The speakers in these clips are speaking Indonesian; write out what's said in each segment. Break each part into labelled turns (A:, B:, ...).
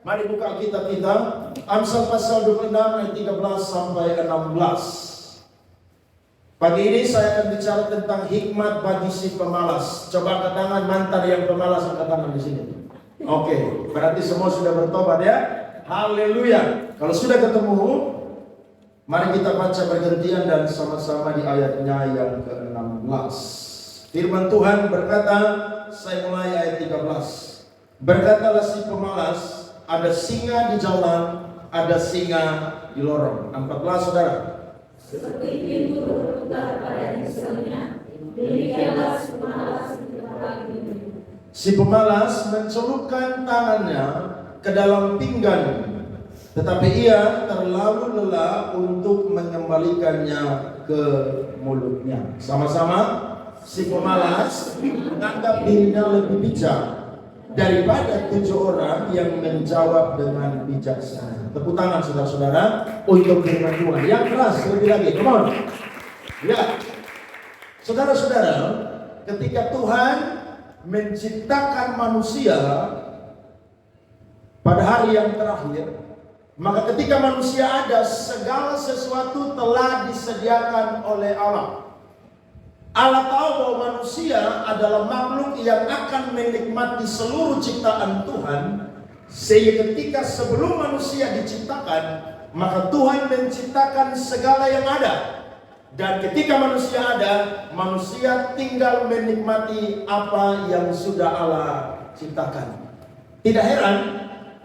A: Mari buka Alkitab kita, Amsal pasal 26 ayat 13 sampai 16. Pagi ini saya akan bicara tentang hikmat bagi si pemalas. Coba angkat tangan mantan yang pemalas, angkat tangan di sini. Oke, berarti semua sudah bertobat ya. Haleluya. Kalau sudah ketemu, mari kita baca bergantian dan sama-sama di ayatnya yang ke-16. Firman Tuhan berkata, saya mulai ayat 13. Berkatalah si pemalas, ada singa di jalan, ada singa di lorong. 14 saudara.
B: Seperti pintu berputar pada insangnya, demikianlah si pemalas di tempat ini.
A: Si pemalas mencelupkan tangannya ke dalam pinggan, tetapi ia terlalu lelah untuk mengembalikannya ke mulutnya. Sama-sama. Si pemalas menganggap dirinya lebih bijak daripada 7 orang yang menjawab dengan bijaksana. Tepuk tangan saudara-saudara untuk firman Tuhan. Yang keras lebih lagi, come on. Ya, saudara-saudara, ketika Tuhan menciptakan manusia pada hari yang terakhir, maka ketika manusia ada, segala sesuatu telah disediakan oleh Allah. Allah tahu bahwa manusia adalah makhluk yang akan menikmati seluruh ciptaan Tuhan. Sehingga ketika sebelum manusia diciptakan, maka Tuhan menciptakan segala yang ada. Dan ketika manusia ada, manusia tinggal menikmati apa yang sudah Allah ciptakan. Tidak heran,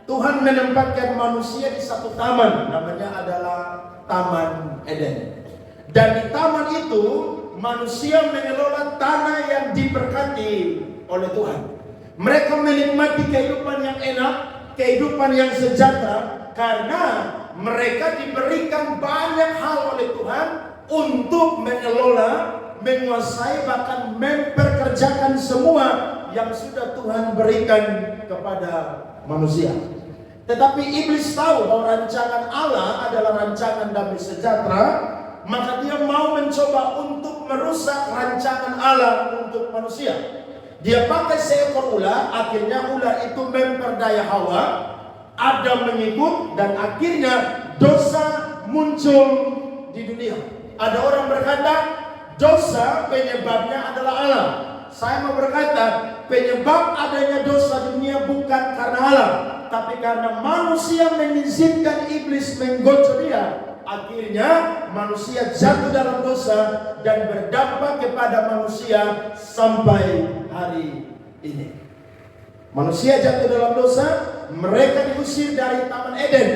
A: Tuhan menempatkan manusia di satu taman, namanya adalah Taman Eden. Dan di taman itu, manusia mengelola tanah yang diberkati oleh Tuhan. Mereka menikmati kehidupan yang enak, kehidupan yang sejahtera, karena mereka diberikan banyak hal oleh Tuhan untuk mengelola, menguasai, bahkan memperkerjakan semua yang sudah Tuhan berikan kepada manusia. Tetapi iblis tahu bahwa rancangan Allah adalah rancangan damai sejahtera, maka dia mau mencoba untuk merusak rancangan Allah untuk manusia. Dia pakai seekor ular, akhirnya ular itu memperdaya Hawa, Adam mengikut, dan akhirnya dosa muncul di dunia. Ada orang berkata, dosa penyebabnya adalah Allah. Saya mau berkata, penyebab adanya dosa di dunia bukan karena Allah, tapi karena manusia mengizinkan iblis menggoda dia. Akhirnya manusia jatuh dalam dosa dan berdampak kepada manusia sampai hari ini. Manusia jatuh dalam dosa, mereka diusir dari Taman Eden.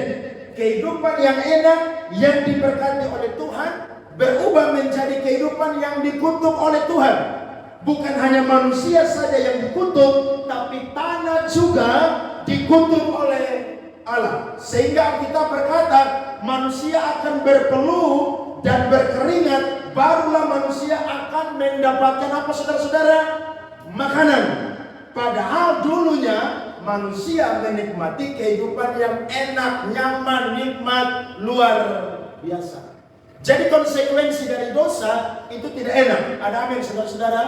A: Kehidupan yang enak yang diberkati oleh Tuhan berubah menjadi kehidupan yang dikutuk oleh Tuhan. Bukan hanya manusia saja yang dikutuk, tapi tanah juga dikutuk oleh Allah. Sehingga kita berkata, manusia akan berpeluh dan berkeringat, barulah manusia akan mendapatkan apa saudara-saudara? Makanan. Padahal dulunya manusia menikmati kehidupan yang enak, nyaman, nikmat, luar biasa. Jadi konsekuensi dari dosa itu tidak enak. Ada amin saudara-saudara?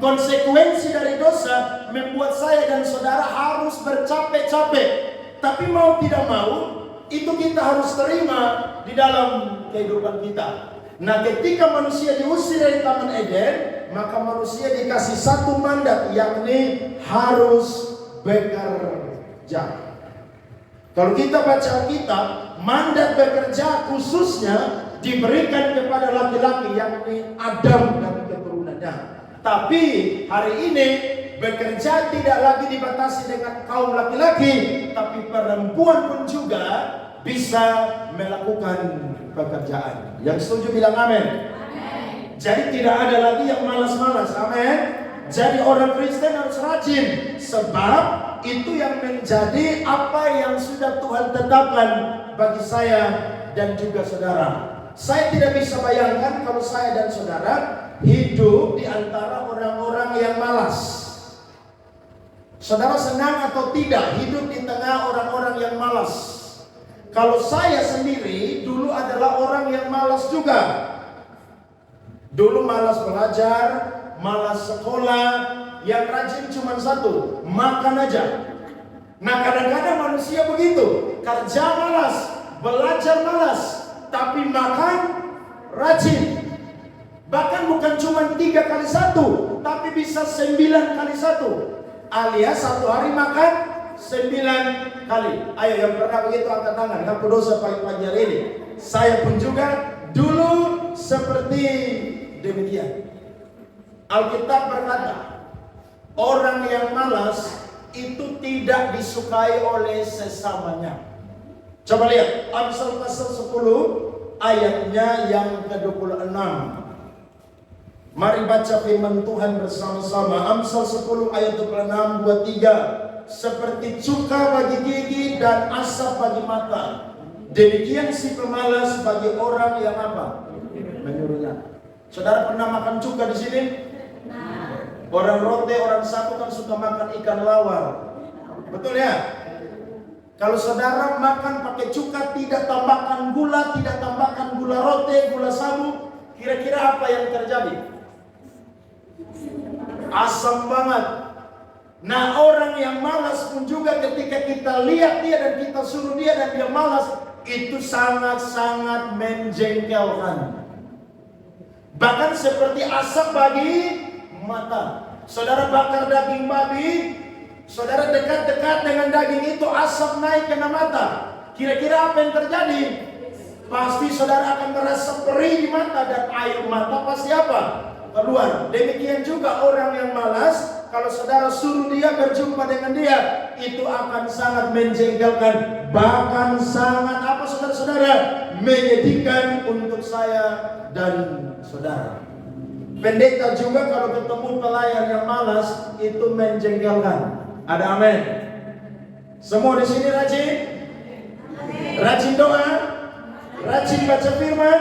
A: Konsekuensi dari dosa membuat saya dan saudara harus bercapek-capek. Tapi mau tidak mau, itu kita harus terima di dalam kehidupan kita. Nah, ketika manusia diusir dari Taman Eden, maka manusia dikasih satu mandat, yakni harus bekerja. Kalau kita baca Alkitab, mandat bekerja khususnya diberikan kepada laki-laki, yakni Adam dan keturunannya. Tapi hari ini bekerja tidak lagi dibatasi dengan kaum laki-laki, tapi perempuan pun juga bisa melakukan pekerjaan. Yang setuju bilang amin. Amin. Jadi tidak ada lagi yang malas-malas. Amin. Jadi orang Kristen harus rajin, sebab itu yang menjadi apa yang sudah Tuhan tetapkan bagi saya dan juga saudara. Saya tidak bisa bayangkan kalau saya dan saudara hidup di antara orang-orang yang malas. Saudara senang atau tidak hidup di tengah orang-orang yang malas? Kalau saya sendiri dulu adalah orang yang malas juga. Dulu malas belajar, malas sekolah, yang rajin cuma satu, makan aja. Nah kadang-kadang manusia begitu. kerja malas, belajar malas, tapi makan rajin. Bahkan bukan cuma 3 kali 1, tapi bisa 9 kali 1. Alias 1 hari makan 9 kali. Ayo yang pernah begitu angkat tangan. Ngaku dosa pagi-pagi hari ini. Saya pun juga dulu seperti demikian. Alkitab berkata, orang yang malas itu tidak disukai oleh sesamanya. Coba lihat Amsal pasal 10 ayatnya yang ke-26. Mari baca firman Tuhan bersama-sama. Amsal 10 ayat 26, 23. Seperti cuka bagi gigi dan asap bagi mata, demikian si pemalas bagi orang yang apa? Menyuruhnya. Saudara pernah makan cuka di sini? Orang rote, orang saku kan suka makan ikan lawar. Betul ya? Kalau saudara makan pakai cuka, tidak tambahkan gula, tidak tambahkan gula rote, gula sagu, kira-kira apa yang terjadi? Asam banget. Nah, orang yang malas pun juga ketika kita lihat dia dan kita suruh dia dan dia malas, itu sangat-sangat menjengkelkan. Bahkan seperti asap bagi mata. Saudara bakar daging babi, saudara dekat-dekat dengan daging itu, asap naik kena mata. Kira-kira apa yang terjadi? Pasti saudara akan merasa perih di mata dan air mata pasti apa? Keluar. Demikian juga orang yang malas, kalau saudara suruh dia berjumpa dengan dia, itu akan sangat menjengkelkan, bahkan sangat apa saudara-saudara, menyedihkan untuk saya dan saudara. Pendeta juga kalau ketemu pelayan yang malas, itu menjengkelkan. Ada amin? Semua di sini rajin? Rajin doa? Rajin baca firman?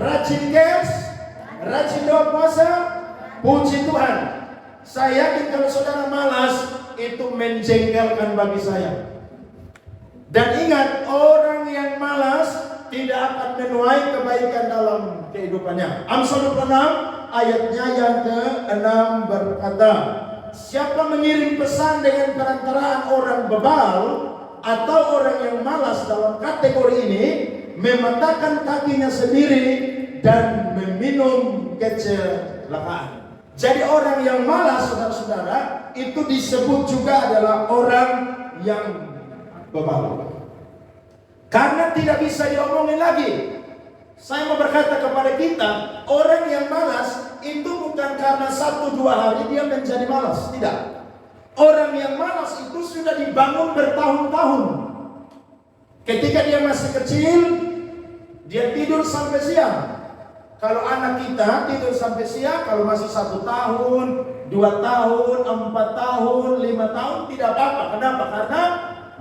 A: Rajin cash? Rajin doa puasa? Puji Tuhan. Saya yakin kalau saudara malas, itu menjengkelkan bagi saya. Dan ingat, orang yang malas tidak akan menuai kebaikan dalam kehidupannya. Amsal 26 ayatnya yang ke-6 berkata, siapa mengirim pesan dengan perantaraan orang bebal atau orang yang malas dalam kategori ini, mematahkan kakinya sendiri dan meminum kecelakaan. Jadi orang yang malas, saudara-saudara, itu disebut juga adalah orang yang bebal. Karena tidak bisa diomongin lagi. Saya mau berkata kepada kita, orang yang malas itu bukan karena 1-2 hari dia menjadi malas. Tidak. Orang yang malas itu sudah dibangun bertahun-tahun. Ketika dia masih kecil, dia tidur sampai siang. Kalau anak kita tidur sampai siang, kalau masih 1 tahun, 2 tahun, 4 tahun, 5 tahun, tidak apa-apa. Kenapa? Karena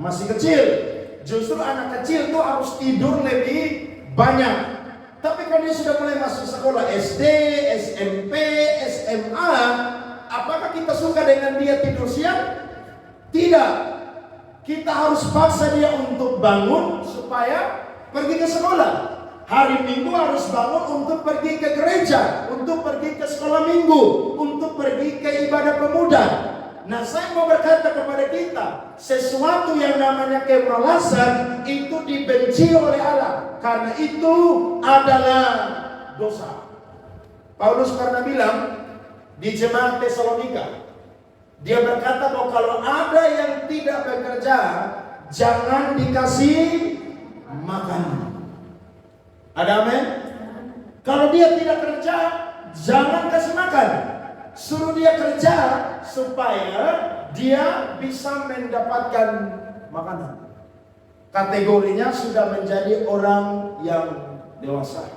A: masih kecil. Justru anak kecil itu harus tidur lebih banyak. Tapi kalau dia sudah mulai masuk sekolah SD, SMP, SMA, apakah kita suka dengan dia tidur siang? Tidak. Kita harus paksa dia untuk bangun supaya pergi ke sekolah. Hari Minggu harus bangun untuk pergi ke gereja, untuk pergi ke sekolah minggu, untuk pergi ke ibadah pemuda. Nah, saya mau berkata kepada kita, sesuatu yang namanya kemalasan itu dibenci oleh Allah, karena itu adalah dosa. Paulus pernah bilang di jemaat Tesalonika, dia berkata bahwa kalau ada yang tidak bekerja, jangan dikasih makan. Ada amin? Kalau dia tidak kerja, jangan kasih makan. Suruh dia kerja supaya dia bisa mendapatkan makanan. Kategorinya sudah menjadi orang yang dewasa.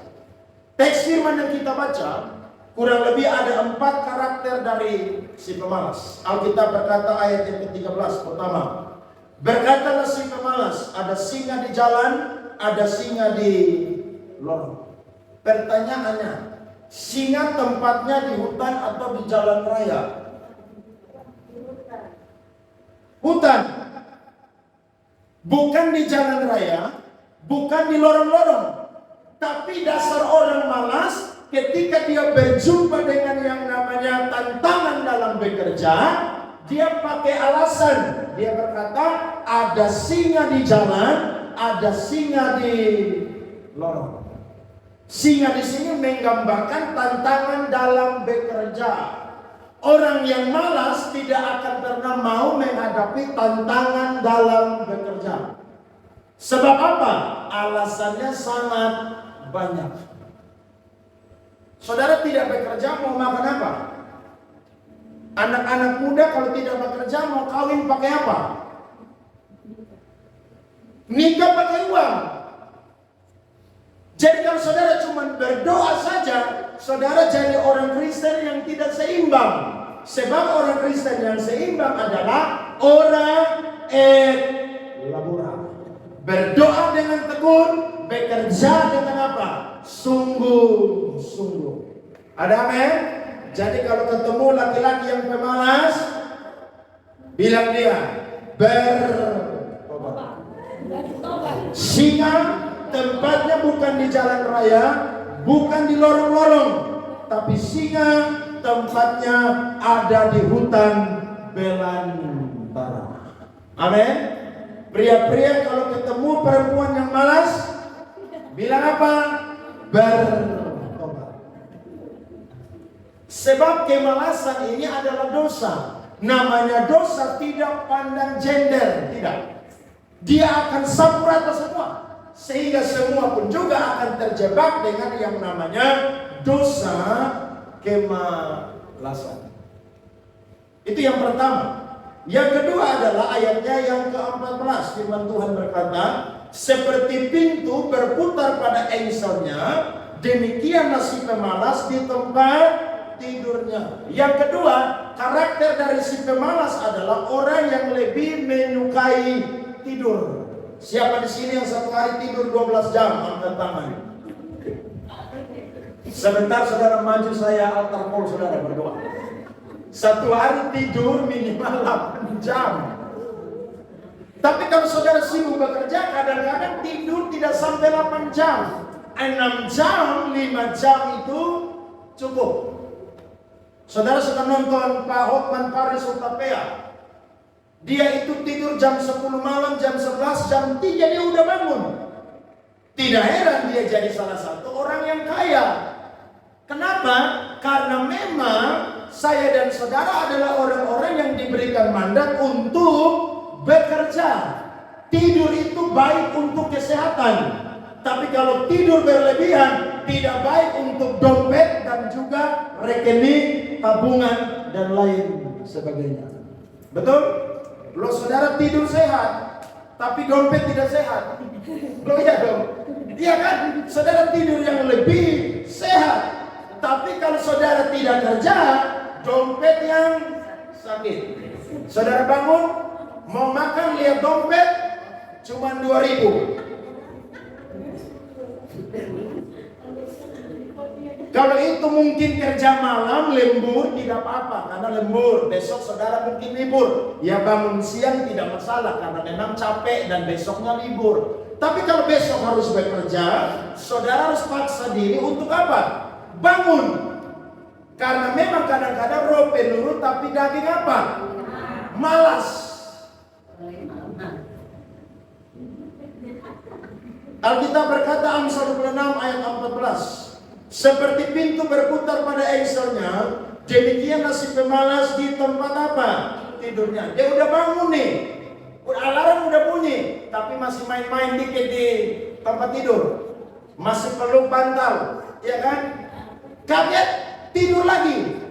A: Teks firman yang kita baca kurang lebih ada 4 karakter dari si pemalas. Alkitab berkata ayat yang ke-13 pertama, berkatalah si pemalas, ada singa di jalan, ada singa di lorong. Pertanyaannya, singa tempatnya di hutan atau di jalan raya? Hutan. Bukan di jalan raya, bukan di lorong-lorong. Tapi dasar orang malas, ketika dia berjumpa dengan yang namanya tantangan dalam bekerja, dia pakai alasan. dia berkata, ada singa di jalan, ada singa di lorong. Singa di sini menggambarkan tantangan dalam bekerja. Orang yang malas tidak akan pernah mau menghadapi tantangan dalam bekerja. Sebab apa? Alasannya sangat banyak. Saudara tidak bekerja mau makan apa? Anak-anak muda kalau tidak bekerja mau kawin pakai apa? Nikah pakai uang. Jadi kalau saudara cuma berdoa saja, saudara jadi orang Kristen yang tidak seimbang. Sebab orang Kristen yang seimbang adalah orang labora. Berdoa dengan tekun, bekerja dengan apa? Sungguh-sungguh. Ada amin? Jadi kalau ketemu laki-laki yang pemalas, bilang dia bertobat. Singa tempatnya bukan di jalan raya, bukan di lorong-lorong, tapi singa tempatnya ada di hutan belantara. Amin. Pria-pria kalau ketemu perempuan yang malas, bilang apa? Bertobat. Sebab kemalasan ini adalah dosa. Namanya dosa tidak pandang gender, tidak. Dia akan sapu rata semua. Sehingga semua pun juga akan terjebak dengan yang namanya dosa kemalasan. Itu yang pertama. Yang kedua adalah ayatnya yang ke-14. Firman Tuhan berkata, seperti pintu berputar pada engselnya, demikianlah si pemalas di tempat tidurnya. Yang kedua, karakter dari si pemalas adalah orang yang lebih menyukai tidur. Siapa di sini yang satu hari tidur 12 jam? Angkat tangan. Sebentar saudara maju, saya altar call saudara berdoa. Satu hari tidur minimal 8 jam. Tapi kalau saudara sibuk bekerja, kadang-kadang tidur tidak sampai 8 jam. 6 jam, 5 jam itu cukup. Saudara sudah nonton Pak Hotman Paris Utapia. Dia itu tidur jam 10 malam, jam 11, jam 3 dia udah bangun. Tidak heran dia jadi salah satu orang yang kaya. Kenapa? Karena memang saya dan saudara adalah orang-orang yang diberikan mandat untuk bekerja. Tidur itu baik untuk kesehatan. Tapi kalau tidur berlebihan, tidak baik untuk dompet dan juga rekening, tabungan, dan lain sebagainya. Betul? Kalau saudara tidur sehat, tapi dompet tidak sehat. Loh iya dong. Iya kan? Saudara tidur yang lebih sehat. Tapi kalau saudara tidak kerja, dompet yang sakit. Saudara bangun, mau makan, lihat dompet, cuma 2.000. Kalau itu mungkin kerja malam, lembur, tidak apa-apa. Karena lembur, besok saudara mungkin libur. Ya bangun siang tidak masalah, karena memang capek dan besoknya libur. Tapi kalau besok harus bekerja, saudara harus paksa diri untuk apa? Bangun. Karena memang kadang-kadang roh penurut, tapi daging apa? Malas. Alkitab berkata Amsal 26 ayat 14. Seperti pintu berputar pada engselnya, demikianlah si pemalas di tempat apa? Tidurnya. Dia udah bangun nih, alarm udah bunyi, tapi masih main-main dikit di tempat tidur, masih perlu bantal, ya kan? Kaget tidur lagi.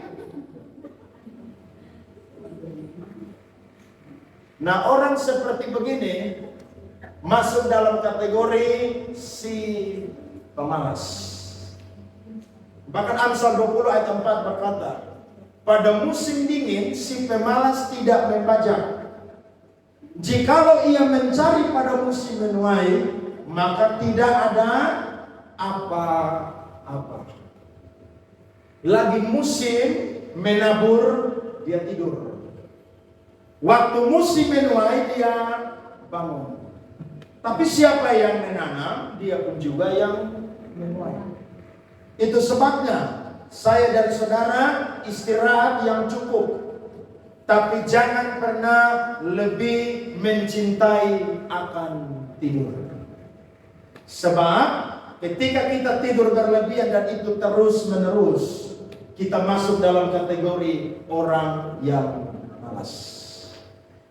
A: Nah, orang seperti begini masuk dalam kategori si pemalas. Bahkan Amsal 20 ayat 4 berkata, pada musim dingin si pemalas tidak membajak. Jikalau ia mencari pada musim menuai, maka tidak ada apa-apa. Lagi musim menabur, dia tidur. Waktu musim menuai, dia bangun. Tapi siapa yang menanam, dia pun juga yang menuai. Itu sebabnya saya dan saudara istirahat yang cukup. tapi jangan pernah lebih mencintai akan tidur. Sebab ketika kita tidur berlebihan dan itu terus menerus, kita masuk dalam kategori orang yang malas.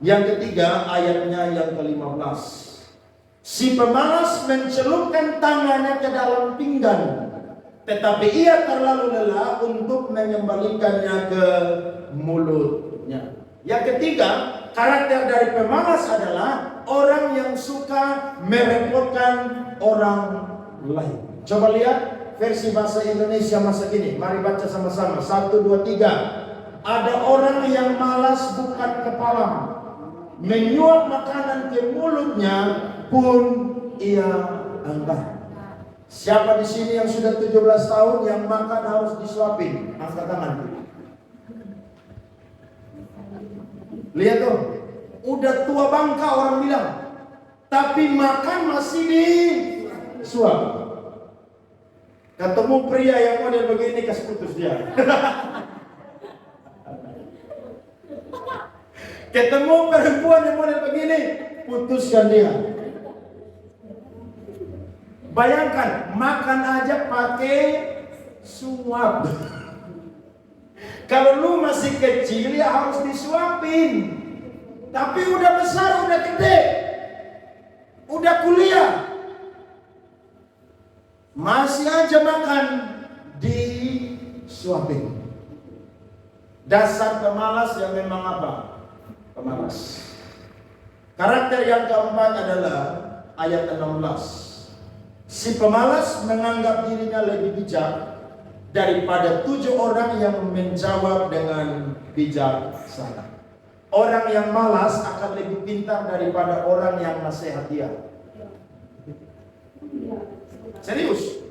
A: Yang ketiga, ayatnya yang ke-15. Si pemalas mencelupkan tangannya ke dalam pinggan, tetapi ia terlalu lelah untuk mengembalikannya ke mulutnya. Yang ketiga, karakter dari pemalas adalah orang yang suka merepotkan orang lain. Coba lihat versi bahasa Indonesia masa kini. Mari baca sama-sama. 1, 2, 3. Ada orang yang malas bukan kepala, menyuap makanan ke mulutnya pun ia enggan. Siapa di sini yang sudah 17 tahun yang makan harus disuapin? Angkat tangan. Lihat tuh, udah tua bangka orang bilang, tapi makan masih disuap. Ketemu pria yang model begini, kasih putus dia. Ketemu perempuan yang model begini, putuskan dia. Bayangkan, makan aja pakai suap. Kalau lu masih kecil ya harus disuapin. Tapi udah besar, udah gede, udah kuliah, masih aja makan disuapin. Dasar pemalas yang memang apa? Pemalas. Karakter yang keempat adalah ayat 16. Si pemalas menganggap dirinya lebih bijak daripada 7 orang yang menjawab dengan bijaksana. Orang yang malas akan lebih pintar daripada orang yang nasihat dia. Serius.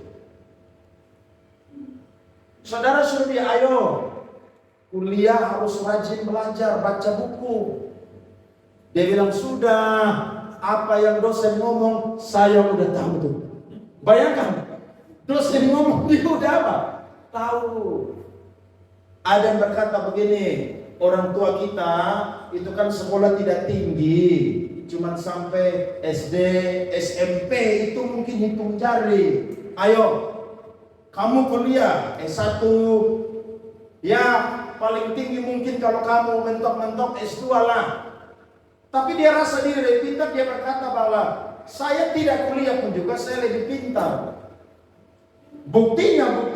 A: Saudara suruh dia, ayo kuliah harus rajin belajar, baca buku. Dia bilang, sudah, apa yang dosen ngomong saya udah tahu tuh. Bayangkan, dosen ngomong dia udah apa? Tahu. Ada yang berkata begini, orang tua kita itu kan sekolah tidak tinggi, cuman sampai SD, SMP itu mungkin hitung jari. Ayo, kamu kuliah S1, ya paling tinggi mungkin kalau kamu mentok-mentok S2 lah. Tapi dia rasa diri lebih pintar, dia berkata bahwa saya tidak kuliah pun juga saya lebih pintar. Buktinya,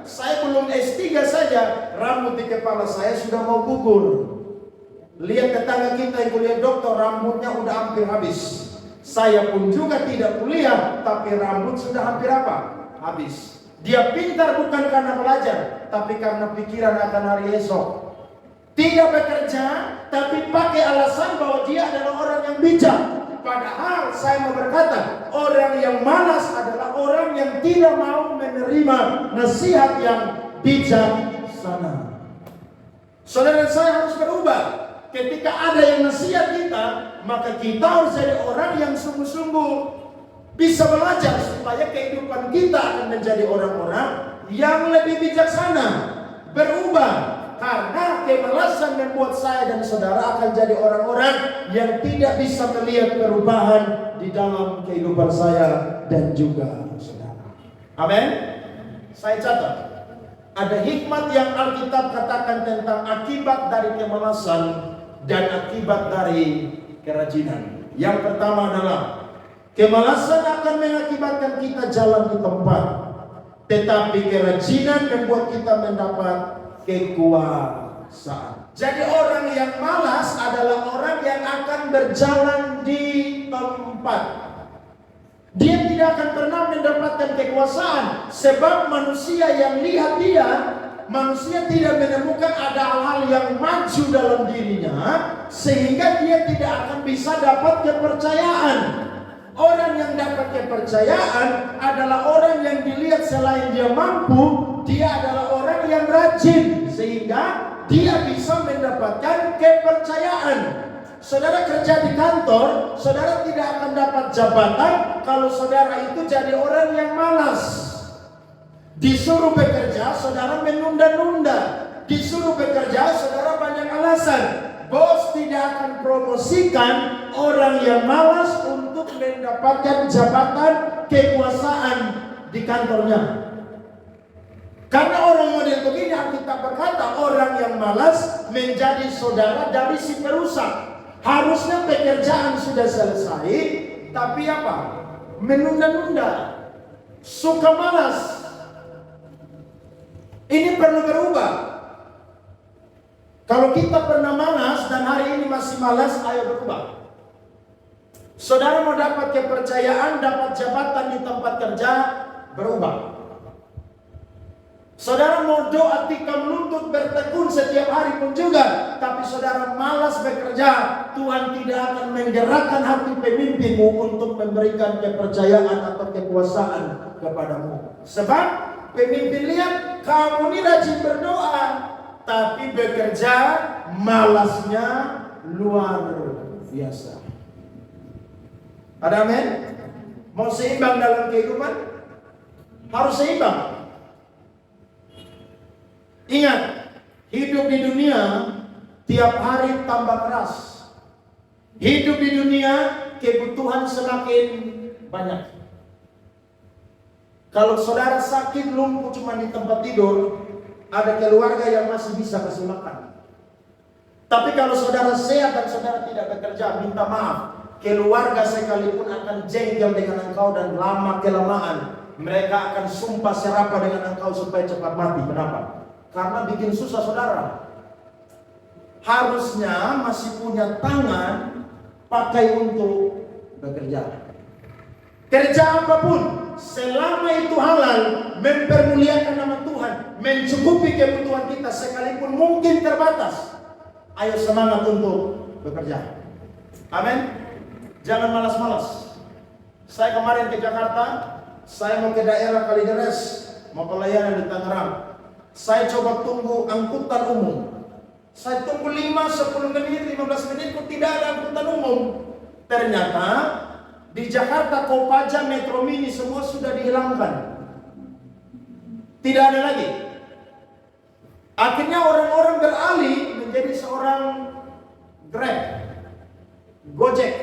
A: saya belum S3 saja, rambut di kepala saya sudah mau gugur. Lihat tetangga kita yang kuliah dokter, rambutnya udah hampir habis. Saya pun juga tidak kuliah, tapi rambut sudah hampir apa? Habis. Dia pintar bukan karena belajar, tapi karena pikiran akan hari esok. Tidak bekerja, tapi pakai alasan bahwa dia adalah orang yang bijak. Padahal saya mau berkata, orang yang malas adalah orang yang tidak mau menerima nasihat yang bijaksana. Saudara, saya harus berubah. Ketika ada yang nasihat kita, maka kita harus jadi orang yang sungguh-sungguh bisa belajar supaya kehidupan kita akan menjadi orang-orang yang lebih bijaksana. Berubah. Karena kemalasan membuat saya dan saudara akan jadi orang-orang yang tidak bisa melihat perubahan di dalam kehidupan saya dan juga saudara. Amin. Saya catat, ada hikmat yang Alkitab katakan tentang akibat dari kemalasan dan akibat dari kerajinan. Yang pertama adalah kemalasan akan mengakibatkan kita jalan di tempat, tetapi kerajinan membuat kita mendapat kekuasaan. Jadi orang yang malas adalah orang yang akan berjalan di tempat. Dia tidak akan pernah mendapatkan kekuasaan, sebab manusia yang lihat dia, manusia tidak menemukan ada hal-hal yang maju dalam dirinya, sehingga dia tidak akan bisa dapat kepercayaan. Orang yang dapat kepercayaan adalah orang yang dilihat selain dia mampu, dia adalah orang yang rajin, sehingga dia bisa mendapatkan kepercayaan. Saudara kerja di kantor, saudara tidak akan dapat jabatan kalau saudara itu jadi orang yang malas. Disuruh bekerja, saudara menunda-nunda. Disuruh bekerja, saudara banyak alasan. bos tidak akan promosikan orang yang malas untuk mendapatkan jabatan kekuasaan di kantornya. Karena orang model begini, Alkitab berkata orang yang malas menjadi saudara dari si perusak. Harusnya pekerjaan sudah selesai, tapi apa? Menunda-nunda, suka malas. Ini perlu berubah. Kalau kita pernah malas dan hari ini masih malas, ayo berubah. Saudara mau dapat kepercayaan, dapat jabatan di tempat kerja, berubah. Saudara mau doa tikam lutut bertekun setiap hari pun juga, tapi saudara malas bekerja, Tuhan tidak akan menggerakkan hati pemimpinmu untuk memberikan kepercayaan atau kekuasaan kepadamu. Sebab pemimpin lihat kamu ini rajin berdoa, tapi bekerja malasnya luar biasa. Ada amin? Mau seimbang dalam kehidupan? Harus seimbang. Ingat, hidup di dunia tiap hari tambah keras. Hidup di dunia kebutuhan semakin banyak. Kalau saudara sakit lumpuh cuma di tempat tidur, ada keluarga yang masih bisa kasih makan. Tapi kalau saudara sehat dan saudara tidak bekerja, minta maaf, keluarga sekalipun akan jengkel dengan engkau dan lama kelamaan mereka akan sumpah serapah dengan engkau supaya cepat mati. Kenapa? Karena bikin susah saudara. Harusnya masih punya tangan pakai untuk bekerja. Kerja apapun, selama itu halal, mempermuliakan nama Tuhan, mencukupi kebutuhan kita sekalipun mungkin terbatas, ayo semangat untuk bekerja. Amin. Jangan malas-malas. Saya kemarin ke Jakarta, saya mau ke daerah Kalideres, mau pelayanan di Tangerang. Saya coba tunggu angkutan umum. Saya tunggu 5-10 menit, 15 menit kok tidak ada angkutan umum. Ternyata di Jakarta Kopaja, Metro Mini semua sudah dihilangkan. Tidak ada lagi. Akhirnya orang-orang beralih menjadi seorang Grab, Gojek,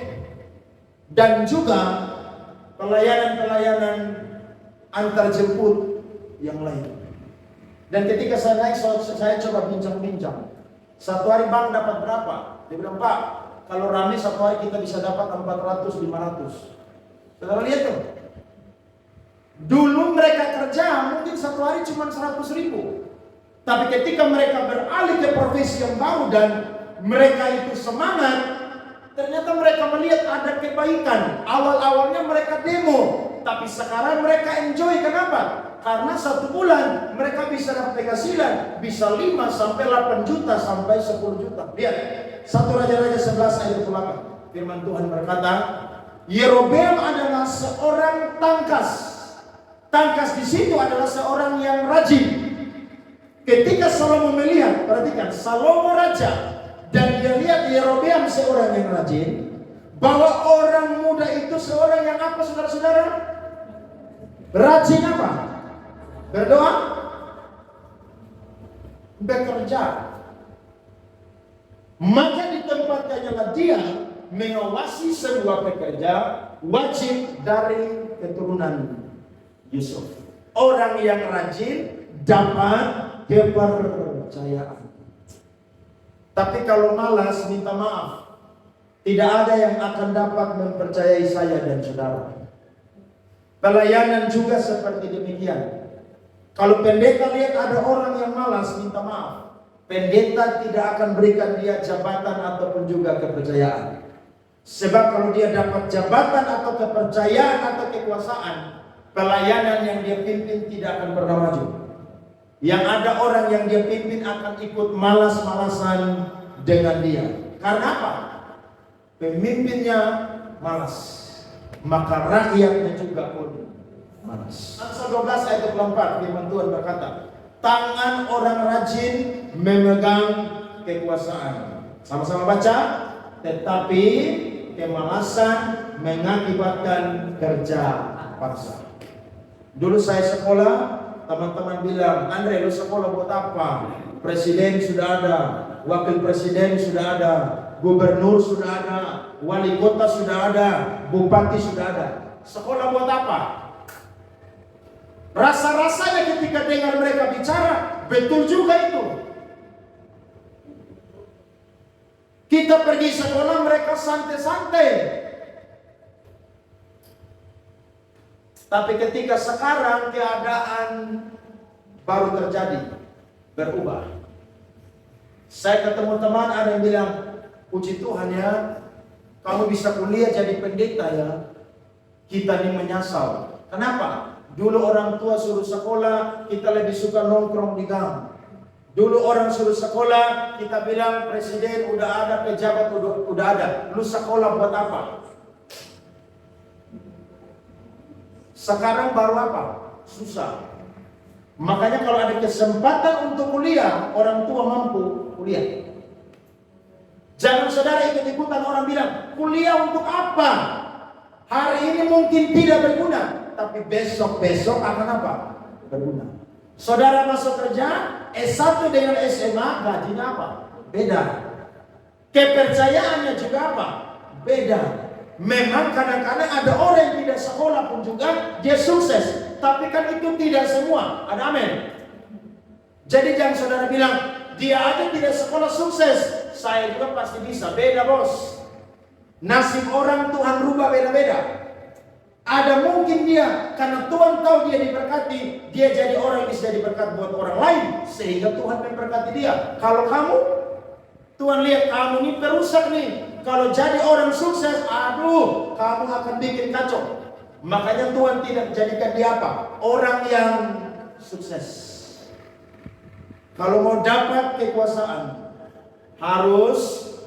A: dan juga pelayanan-pelayanan antar jemput yang lain. Dan ketika saya naik, saya coba bincang-bincang. Satu hari bang dapat berapa? Dia bilang, Pak, kalau rame satu hari kita bisa dapat 400-500. Saudara lihat tuh. Dulu mereka kerja mungkin satu hari cuma 100.000. Tapi ketika mereka beralih ke profesi yang baru dan mereka itu semangat, ternyata mereka melihat ada kebaikan. Awal-awalnya mereka demo, tapi sekarang mereka enjoy. Kenapa? Karena 1 bulan mereka bisa dapat penghasilan bisa 5-8 juta sampai 10 juta. Lihat 1 Raja-Raja 11 ayat 28. Firman Tuhan berkata, Yerobeam adalah seorang tangkas. Tangkas di situ adalah seorang yang rajin. Ketika Salomo melihat, perhatikan, Salomo raja dan dia lihat Yerobeam seorang yang rajin, bahwa orang muda itu seorang yang apa, saudara-saudara? Rajin apa? Berdoa, bekerja. Maka ditempatkannya dia mengawasi sebuah pekerja wajib dari keturunan Yusuf. Orang yang rajin dapat kepercayaan. Tapi kalau malas, minta maaf, tidak ada yang akan dapat mempercayai saya dan saudara. Pelayanan juga seperti demikian. Kalau pendeta lihat ada orang yang malas, minta maaf, pendeta tidak akan berikan dia jabatan ataupun juga kepercayaan. Sebab kalau dia dapat jabatan atau kepercayaan atau kekuasaan, pelayanan yang dia pimpin tidak akan pernah maju. Yang ada orang yang dia pimpin akan ikut malas-malasan dengan dia. Karena apa? Pemimpinnya malas, maka rakyatnya juga pun malas. Amsal 12 ayat 24, firman Tuhan berkata, tangan orang rajin memegang kekuasaan. Sama-sama baca. Tetapi kemalasan mengakibatkan kerja paksa. Dulu saya sekolah, teman-teman bilang, Andre lu sekolah buat apa? Presiden sudah ada, wakil presiden sudah ada, gubernur sudah ada, wali kota sudah ada, bupati sudah ada. Sekolah buat apa? Rasa-rasanya ketika dengar mereka bicara, betul juga itu. Kita pergi sekolah, mereka santai-santai. Tapi ketika sekarang keadaan baru terjadi, berubah. Saya ketemu teman, ada yang bilang, puji Tuhan ya, kamu bisa kuliah jadi pendeta ya. Kita ini menyesal. Kenapa? Dulu orang tua suruh sekolah, kita lebih suka nongkrong di gang. Dulu orang suruh sekolah, kita bilang presiden udah ada, pejabat udah ada. Lu sekolah buat apa? Sekarang baru apa? Susah. Makanya kalau ada kesempatan untuk kuliah, orang tua mampu kuliah. Jangan saudara ikut-ikutan orang bilang, kuliah untuk apa? Hari ini mungkin tidak berguna, tapi besok-besok akan apa? Berguna. Saudara masuk kerja, S1 dengan SMA, gajinya apa? Beda. Kepercayaannya juga apa? Beda. Memang kadang-kadang ada orang yang tidak sekolah pun juga dia sukses. Tapi kan itu tidak semua. Ada amin. Jadi jangan saudara bilang, dia aja tidak sekolah sukses, saya juga pasti bisa. Beda bos. Nasib orang Tuhan rubah beda-beda. Ada mungkin dia, karena Tuhan tahu dia diberkati, dia jadi orang yang bisa diberkati buat orang lain, sehingga Tuhan memberkati dia. Kalau kamu, Tuhan lihat kamu ini perusak nih. Kalau jadi orang sukses, aduh, kamu akan bikin kacau. Makanya Tuhan tidak jadikan dia apa? Orang yang sukses. Kalau mau dapat kekuasaan, harus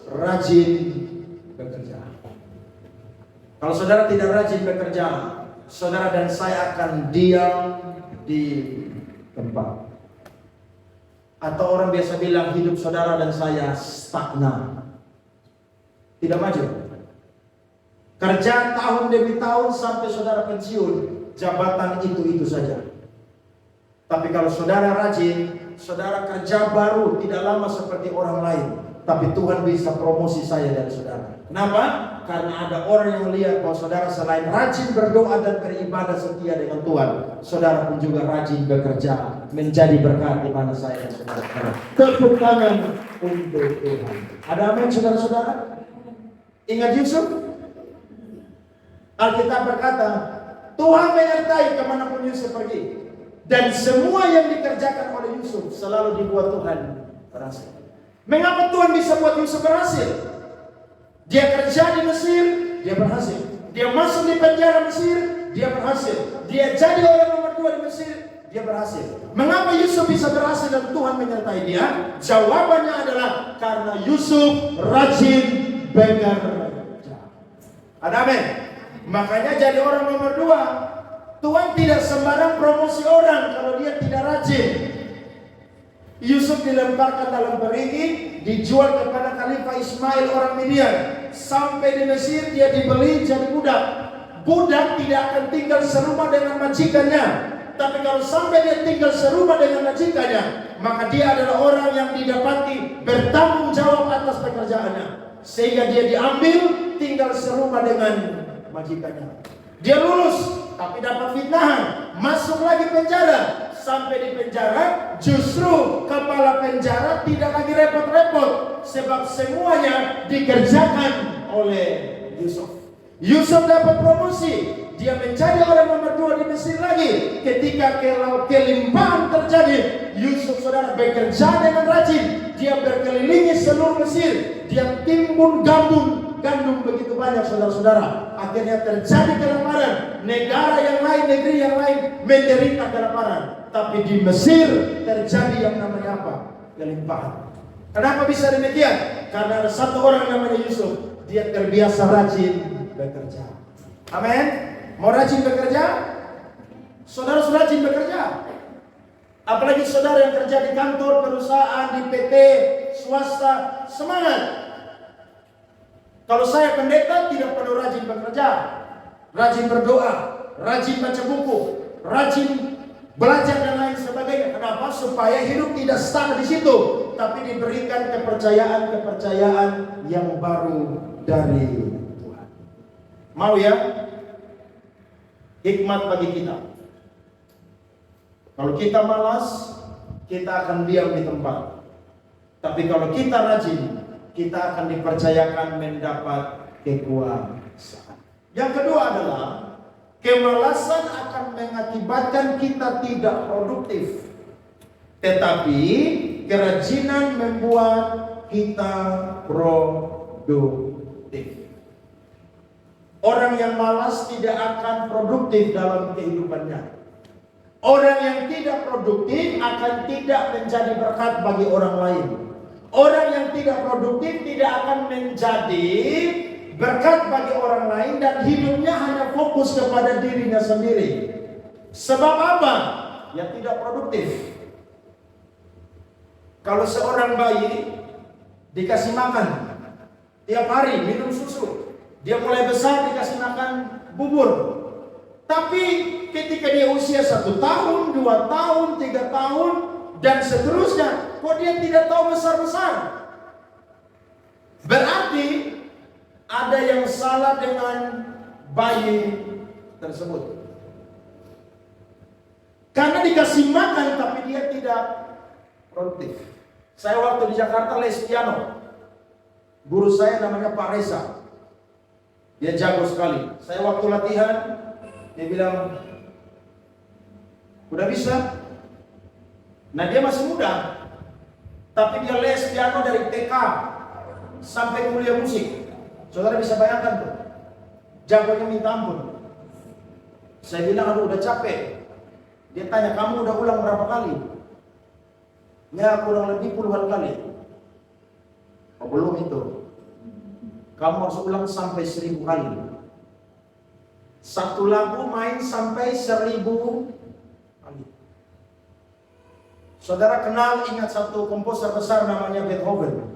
A: rajin bekerja. Kalau saudara tidak rajin bekerja, saudara dan saya akan diam di tempat. Atau orang biasa bilang hidup saudara dan saya stagnan, tidak maju. Kerja tahun demi tahun sampai saudara pensiun, jabatan itu saja. Tapi kalau saudara rajin, saudara kerja baru tidak lama seperti orang lain, tapi Tuhan bisa promosi saya dan saudara. Kenapa? Karena ada orang yang lihat bahwa saudara selain rajin berdoa dan beribadah setia dengan Tuhan, saudara pun juga rajin bekerja, menjadi berkat di mana saya dan saudara. Tepuk tangan untuk Tuhan. Ada amin saudara-saudara? Ingat Yusuf? Alkitab berkata, Tuhan menyertai kemanapun Yusuf pergi. Dan semua yang dikerjakan oleh Yusuf selalu dibuat Tuhan berhasil. Mengapa Tuhan bisa buat Yusuf berhasil? Dia kerja di Mesir, dia berhasil. Dia masuk di penjara Mesir, dia berhasil. Dia jadi orang nomor 2 di Mesir, dia berhasil. Mengapa Yusuf bisa berhasil dan Tuhan menyertai dia? Jawabannya adalah karena Yusuf rajin bekerja. Ada amin? Makanya jadi orang nomor 2. Tuhan tidak sembarang promosi orang kalau dia tidak rajin. Yusuf dilemparkan dalam perigi, dijual kepada Khalifah Ismail orang Midian. Sampai di Mesir dia dibeli jadi budak. Budak tidak akan tinggal serumah dengan majikannya. Tapi kalau sampai dia tinggal serumah dengan majikannya, maka dia adalah orang yang didapati bertanggung jawab atas pekerjaannya. Sehingga dia diambil tinggal serumah dengan majikannya. Dia lulus tapi dapat fitnahan, masuk lagi penjara. Sampai di penjara, justru kepala penjara tidak lagi repot-repot, sebab semuanya dikerjakan oleh Yusuf. Yusuf dapat promosi, dia menjadi orang nomor 2 di Mesir lagi. Ketika kelimpahan terjadi, Yusuf saudara bekerja dengan rajin. Dia berkelilingi seluruh Mesir, dia timbun gandum begitu banyak saudara-saudara. Akhirnya terjadi kelaparan. Negara yang lain, negeri yang lain menderita kelaparan. Tapi di Mesir terjadi yang namanya apa? Kelimpahan. Kenapa bisa demikian? Karena ada satu orang namanya Yusuf. Dia terbiasa rajin bekerja. Amin. Mau rajin bekerja? Saudara rajin bekerja. Apalagi saudara yang kerja di kantor, perusahaan, di PT, swasta, semangat. Kalau saya pendeta tidak perlu rajin bekerja, rajin berdoa, rajin baca buku, rajin belajar dan lain sebagainya. Kenapa? Supaya hidup tidak stuck di situ, tapi diberikan kepercayaan yang baru dari Tuhan. Mau ya? Hikmat bagi kita. Kalau kita malas, kita akan diam di tempat. Tapi kalau kita rajin, kita akan dipercayakan mendapat kekuasaan. Yang kedua adalah kemalasan akan mengakibatkan kita tidak produktif. Tetapi kerajinan membuat kita produktif. Orang yang malas tidak akan produktif dalam kehidupannya. Orang yang tidak produktif akan tidak menjadi berkat bagi orang lain. Orang yang tidak produktif tidak akan menjadi berkat bagi orang lain dan hidupnya hanya fokus kepada dirinya sendiri. Sebab apa? Ya tidak produktif. Kalau seorang bayi dikasih makan tiap hari, minum susu, dia mulai besar dikasih makan bubur. Tapi ketika dia usia 1 tahun, 2 tahun, 3 tahun, dan seterusnya, kok dia tidak tahu besar-besar? Berarti ada yang salah dengan bayi tersebut. Karena dikasih makan tapi dia tidak produktif. Saya waktu di Jakarta les piano. Guru saya namanya Pak Reza. Dia jago sekali. Saya waktu latihan, dia bilang, udah bisa? Nah dia masih muda, tapi dia les piano dari TK sampai kuliah musik. Saudara bisa bayangkan tuh, jagonya minta ampun. Saya bilang, aduh udah capek. Dia tanya, kamu udah ulang berapa kali? Ya kurang lebih puluhan kali. Oh belum itu. Kamu harus ulang sampai 1000 kali. Satu lagu main sampai 1000 kali. Saudara kenal, ingat satu komposer besar namanya Beethoven.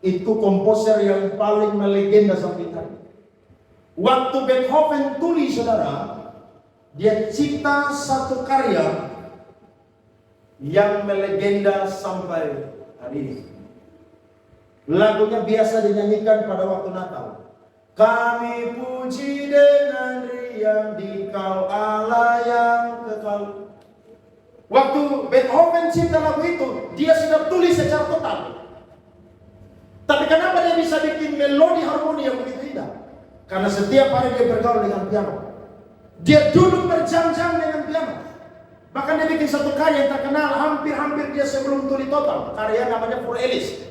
A: Itu komposer yang paling melegenda sampai hari. Waktu Beethoven tulis, saudara, dia cipta satu karya yang melegenda sampai hari ini. Lagunya biasa dinyanyikan pada waktu Natal. Kami puji dengan riang di Kau Allah yang kekal. Waktu Beethoven cipta lagu itu, dia sudah tulis secara total. Tapi kenapa dia bisa bikin melodi harmoni yang begitu indah? Karena setiap hari dia bergaul dengan piano. Dia duduk berjam-jam dengan piano. Bahkan dia bikin satu karya yang terkenal, hampir-hampir dia sebelum tulis total. Karya namanya Pour Elise.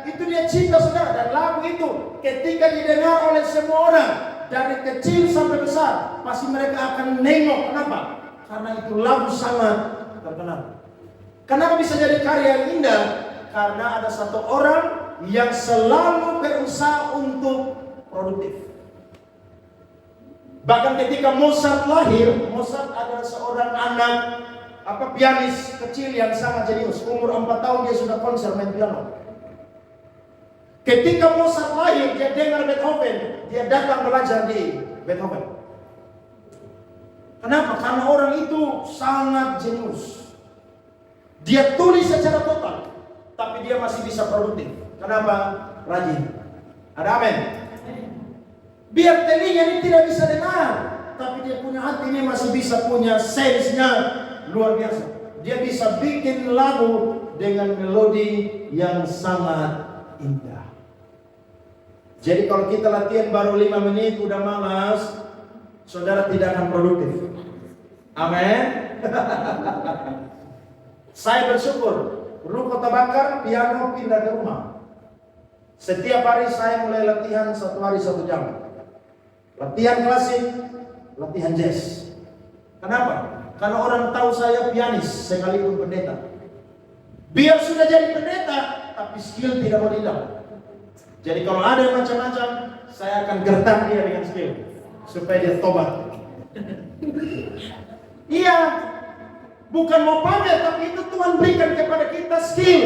A: Itu dia cipta, saudara. Dan lagu itu ketika didengar oleh semua orang, dari kecil sampai besar, pasti mereka akan nengok. Kenapa? Karena itu lagu sangat terkenal. Kenapa bisa jadi karya yang indah? Karena ada satu orang yang selalu berusaha untuk produktif. Bahkan ketika Mozart lahir, Mozart adalah seorang anak pianis kecil yang sangat jenius. Umur 4 tahun dia sudah konser main piano. Ketika Mozart lahir, dia dengar Beethoven, dia datang belajar di Beethoven. Kenapa? Karena orang itu sangat jenius. Dia tulis secara total, tapi dia masih bisa produktif. Kenapa? Rajin. Ada amin? Biar telinga ini tidak bisa dengar, tapi dia punya hati ini masih bisa punya sensenya luar biasa. Dia bisa bikin lagu dengan melodi yang sangat indah. Jadi kalau kita latihan baru 5 menit udah malas, saudara tidak akan produktif. Amin. Saya bersyukur, Ruko Tabakar piano pindah ke rumah. Setiap hari saya mulai latihan 1 hari 1 jam. Latihan klasik, latihan jazz. Kenapa? Karena orang tahu saya pianis sekalipun pendeta. Biar sudah jadi pendeta, tapi skill tidak mau hilang. Jadi kalau ada yang macam-macam, saya akan gertak dia dengan skill supaya dia tobat. Iya, bukan mau pamer, tapi itu Tuhan berikan kepada kita skill,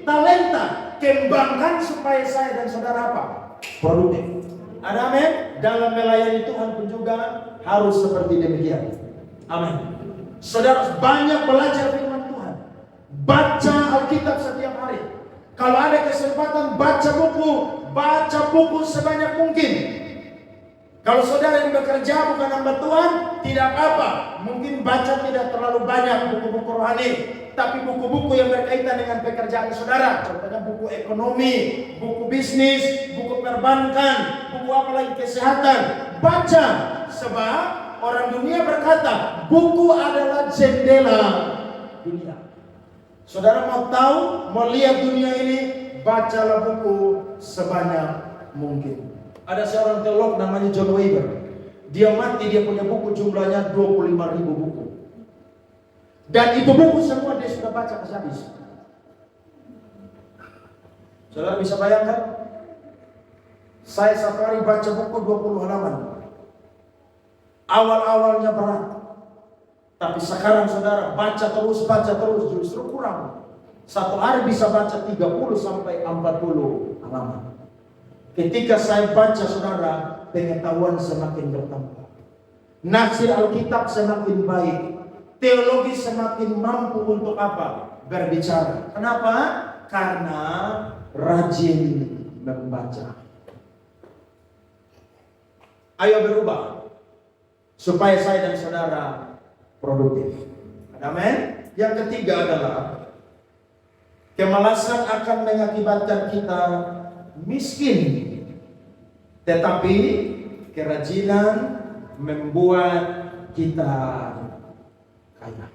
A: talenta, kembangkan supaya saya dan saudara apa? Produktif. Ada amin? Dalam melayani Tuhan pun juga harus seperti demikian. Amin. Saudara banyak belajar firman Tuhan. Baca Alkitab setiap hari. Kalau ada kesempatan baca buku sebanyak mungkin. Kalau saudara yang bekerja bukan hamba Tuhan, tidak apa-apa. Mungkin baca tidak terlalu banyak buku-buku rohani, tapi buku-buku yang berkaitan dengan pekerjaan saudara. Contohnya buku ekonomi, buku bisnis, buku perbankan, buku apalagi kesehatan. Baca, sebab orang dunia berkata, buku adalah jendela dunia. Saudara mau tahu, mau lihat dunia ini, bacalah buku sebanyak mungkin. Ada seorang teolog namanya John Weber. Dia mati, dia punya buku jumlahnya 25.000 buku. Dan itu buku semua dia sudah baca habis. Saudara bisa bayangkan? Saya satu hari baca buku 20 halaman. Awal-awalnya berat. Tapi sekarang saudara baca terus justru kurang. Satu hari bisa baca 30 sampai 40 halaman. Ketika saya baca saudara, pengetahuan semakin bertambah. Nafsir Alkitab semakin baik. Teologi semakin mampu untuk apa? Berbicara. Kenapa? Karena rajin membaca. Ayo berubah supaya saya dan saudara produktif. Amin. Yang ketiga adalah kemalasan akan mengakibatkan kita miskin, tetapi kerajinan membuat kita kaya.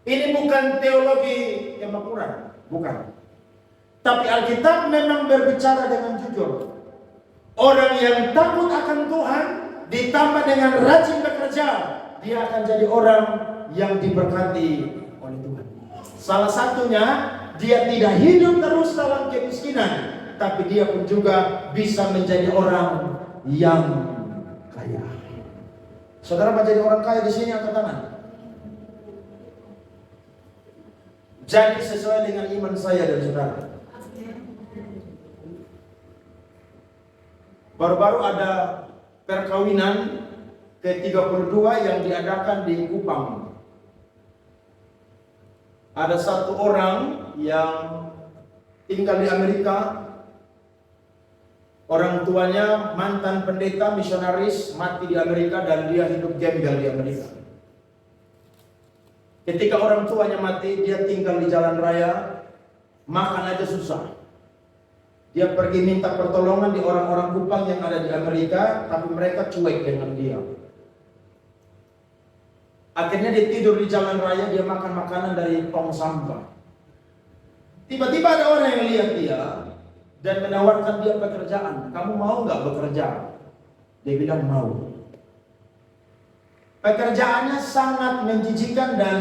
A: Ini bukan teologi kemakmuran, bukan. Tapi Alkitab memang berbicara dengan jujur. Orang yang takut akan Tuhan ditambah dengan rajin bekerja, dia akan jadi orang yang diberkati oleh Tuhan. Salah satunya, dia tidak hidup terus dalam kemiskinan, tapi dia pun juga bisa menjadi orang yang kaya. Saudara mau jadi orang kaya di sini, angkat tangan. Jadi sesuai dengan iman saya dan saudara. Baru-baru ada perkawinan ke-32 yang diadakan di Kupang. Ada satu orang yang tinggal di Amerika. Orang tuanya mantan pendeta misionaris, mati di Amerika dan dia hidup gembel di Amerika. Ketika orang tuanya mati, dia tinggal di jalan raya, makan aja susah. Dia pergi minta pertolongan di orang-orang Kupang yang ada di Amerika, tapi mereka cuek dengan dia. Akhirnya dia tidur di jalan raya, dia makan makanan dari tong sampah. Tiba-tiba ada orang yang lihat dia dan menawarkan dia pekerjaan. Kamu mau nggak bekerja? Dia bilang mau. Pekerjaannya sangat menjijikan dan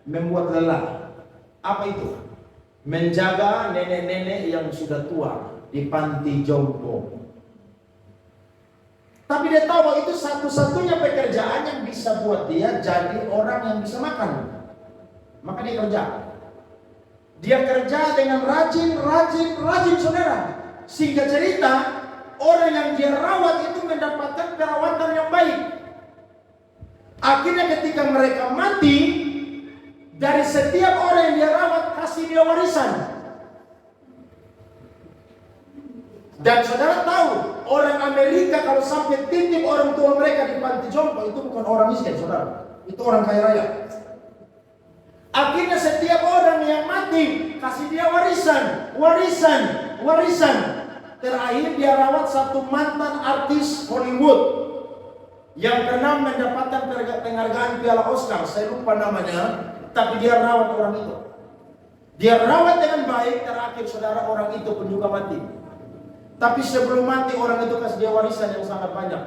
A: membuat lelah. Apa itu? Menjaga nenek-nenek yang sudah tua di panti jompo. Tapi dia tahu bahwa itu satu-satunya pekerjaan yang bisa buat dia jadi orang yang bisa makan. Maka dia kerja. Dia kerja dengan rajin saudara. Sehingga cerita, orang yang dia rawat itu mendapatkan perawatan yang baik. Akhirnya ketika mereka mati, dari setiap orang yang dia rawat, kasih dia warisan. Dan saudara tahu, orang Amerika kalau sampai titip orang tua mereka di panti jompo, itu bukan orang miskin saudara. Itu orang kaya raya. Akhirnya setiap orang yang mati, kasih dia warisan. Terakhir dia rawat satu mantan artis Hollywood yang pernah mendapatkan penghargaan Piala Oscar. Saya lupa namanya, tapi dia rawat orang itu. Dia rawat dengan baik, terakhir saudara orang itu pun juga mati. Tapi sebelum mati orang itu kasih dia warisan yang sangat banyak.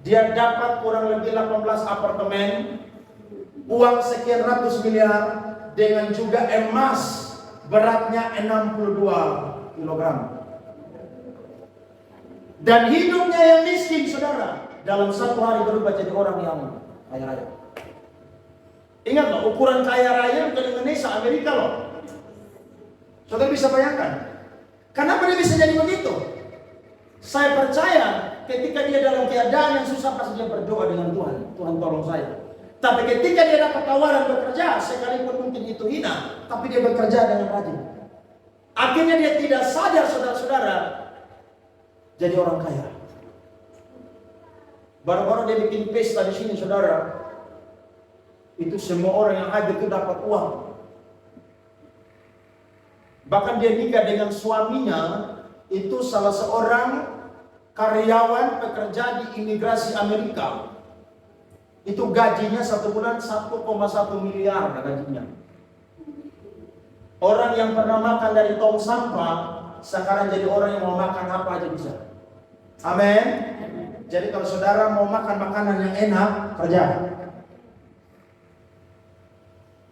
A: Dia dapat kurang lebih 18 apartemen, uang sekian ratus miliar, dengan juga emas beratnya 62 kg. Dan hidupnya yang miskin saudara, dalam satu hari berubah jadi orang yang kaya raya. Ingat loh, ukuran kaya raya bukan Indonesia, Amerika loh. Saudara bisa bayangkan, kenapa dia bisa jadi begitu? Saya percaya ketika dia dalam keadaan yang susah pasti dia berdoa dengan Tuhan. Tuhan tolong saya. Tapi ketika dia dapat tawaran bekerja, sekalipun mungkin itu hina, tapi dia bekerja dengan rajin. Akhirnya dia tidak sadar, saudara-saudara, jadi orang kaya. Baru-baru dia bikin pesta di sini, saudara. Itu semua orang yang hadir itu dapat uang. Bahkan dia nikah dengan suaminya, itu salah seorang karyawan pekerja di imigrasi Amerika. Itu gajinya satu bulan 1,1 miliar gajinya. Orang yang pernah makan dari tong sampah sekarang jadi orang yang mau makan apa aja bisa. Amin. Jadi kalau saudara mau makan makanan yang enak, kerja.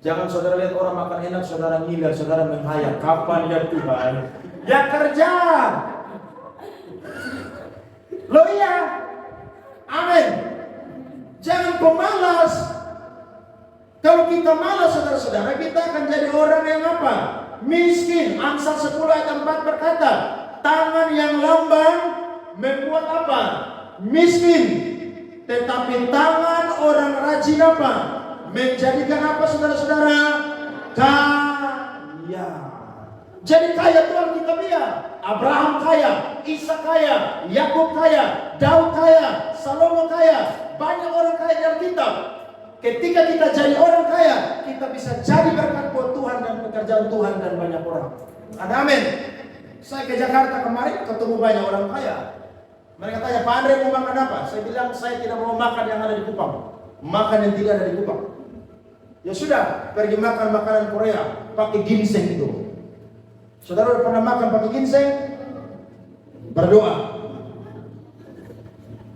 A: Jangan saudara lihat orang makan enak, saudara ngiler, saudara menghayal. Kapan ya Tuhan? Ya kerja. Loh iya. Amin. Jangan pemalas. Kalau kita malas, saudara-saudara, kita akan jadi orang yang apa? Miskin. Amsal 10 ayat 4 berkata, tangan yang lamban membuat apa? Miskin. Tetapi tangan orang rajin apa? Menjadikan apa, saudara-saudara? Kaya. Jadi kaya Tuhan kita lihat. Abraham kaya, Ishak kaya, Yakub kaya, Daud kaya, Salomo kaya. Banyak orang kaya di Alkitab. Ketika kita jadi orang kaya, kita bisa jadi berkat buat Tuhan dan pekerjaan Tuhan dan banyak orang. Ada amin. Saya ke Jakarta kemarin ketemu banyak orang kaya. Mereka tanya, Pak Andre mau makan apa? Saya bilang saya tidak mau makan yang ada di Kupang. Makan yang tidak ada di Kupang. Ya sudah, pergi makan makanan Korea pakai ginseng itu. Saudara udah pernah makan pakai ginseng? Berdoa.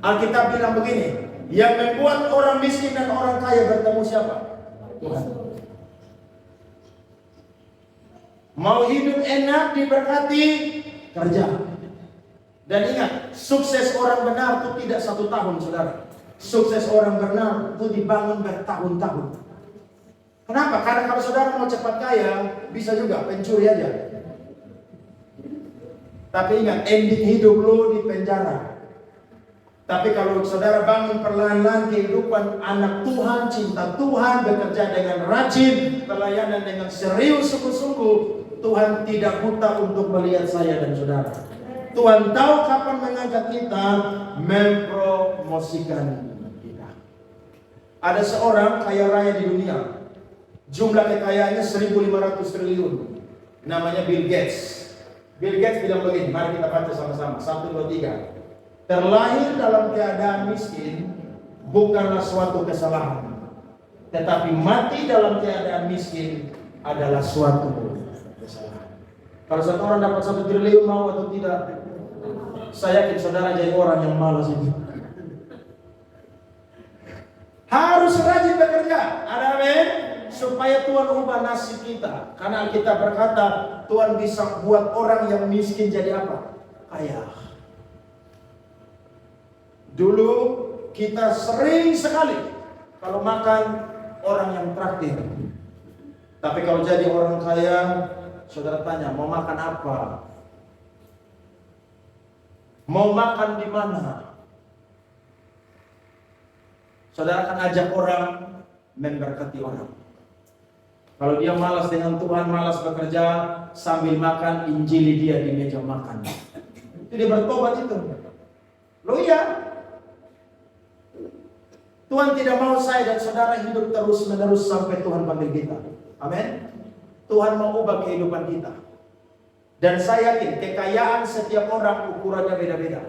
A: Alkitab bilang begini, yang membuat orang miskin dan orang kaya bertemu siapa? Tuhan. Mau hidup enak diberkati, kerja. Dan ingat, sukses orang benar itu tidak 1 tahun, saudara. Sukses orang benar itu dibangun bertahun-tahun. Kenapa? Karena kalau saudara mau cepat kaya, bisa juga pencuri aja. Tapi ingat, ending hidup lo di penjara. Tapi kalau saudara bangun perlahan-lahan kehidupan anak Tuhan, cinta Tuhan, bekerja dengan rajin, pelayanan dengan serius sungguh-sungguh, Tuhan tidak buta untuk melihat saya dan saudara. Tuhan tahu kapan mengangkat kita, mempromosikan kita. Ada seorang kaya raya di dunia. Jumlah kekayaannya 1.500 triliun. Namanya Bill Gates. Bill Gates bilang begini, mari kita baca sama-sama. 1, 2, 3. Terlahir dalam keadaan miskin bukanlah suatu kesalahan, tetapi mati dalam keadaan miskin adalah suatu kesalahan. Kalau satu orang dapat 1 triliun mau atau tidak? Saya yakin saudara jadi orang yang malas ini. Harus rajin bekerja. Ada amin? Supaya Tuhan ubah nasib kita. Karena kita berkata Tuhan bisa buat orang yang miskin jadi apa? Kaya. Dulu kita sering sekali kalau makan orang yang traktir. Tapi kalau jadi orang kaya, saudara tanya, mau makan apa? Mau makan di mana? Saudara akan ajak orang memberkati orang. Kalau dia malas dengan Tuhan, malas bekerja, sambil makan, injili dia di meja makan. Itu dia bertobat itu. Loh iya. Tuhan tidak mau saya dan saudara hidup terus-menerus sampai Tuhan panggil kita. Amin. Tuhan mau ubah kehidupan kita. Dan saya yakin kekayaan setiap orang ukurannya beda-beda.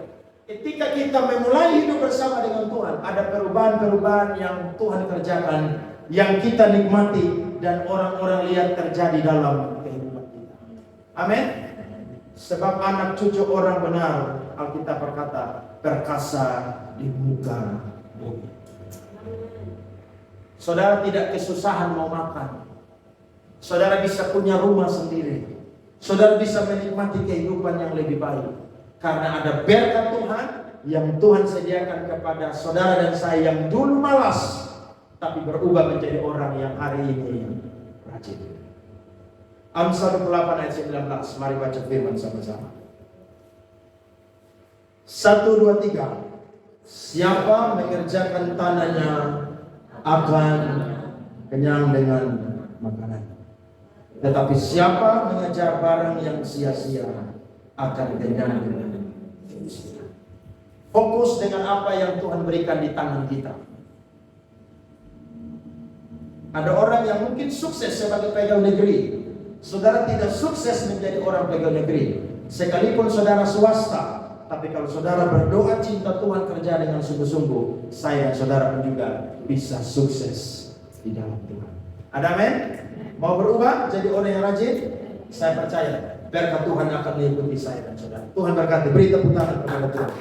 A: Ketika kita memulai hidup bersama dengan Tuhan, ada perubahan-perubahan yang Tuhan kerjakan, yang kita nikmati dan orang-orang lihat terjadi dalam kehidupan kita. Amin. Sebab anak cucu orang benar, Alkitab berkata, perkasa di muka bumi. Saudara tidak kesusahan mau makan. Saudara bisa punya rumah sendiri. Saudara bisa menikmati kehidupan yang lebih baik. Karena ada berkat Tuhan yang Tuhan sediakan kepada saudara dan saya yang dulu malas, tapi berubah menjadi orang yang hari ini rajin. Amsal 28 ayat 19. Mari baca firman sama-sama. 1, 2, 3. Siapa mengerjakan tanahnya akan kenyang dengan makanan. Tetapi siapa mengejar barang yang sia-sia akan kenyang dengan sia-sia. Fokus dengan apa yang Tuhan berikan di tangan kita. Ada orang yang mungkin sukses sebagai pegawai negeri. Saudara tidak sukses menjadi orang pegawai negeri. Sekalipun saudara swasta, tapi kalau saudara berdoa cinta Tuhan, kerja dengan sungguh-sungguh, saya dan saudara pun juga bisa sukses di dalam Tuhan. Ada amin? Mau berubah jadi orang yang rajin? Saya percaya berkat Tuhan akan mengikuti saya dan saudara. Tuhan berkati. Beri tepuk tangan kepada Tuhan.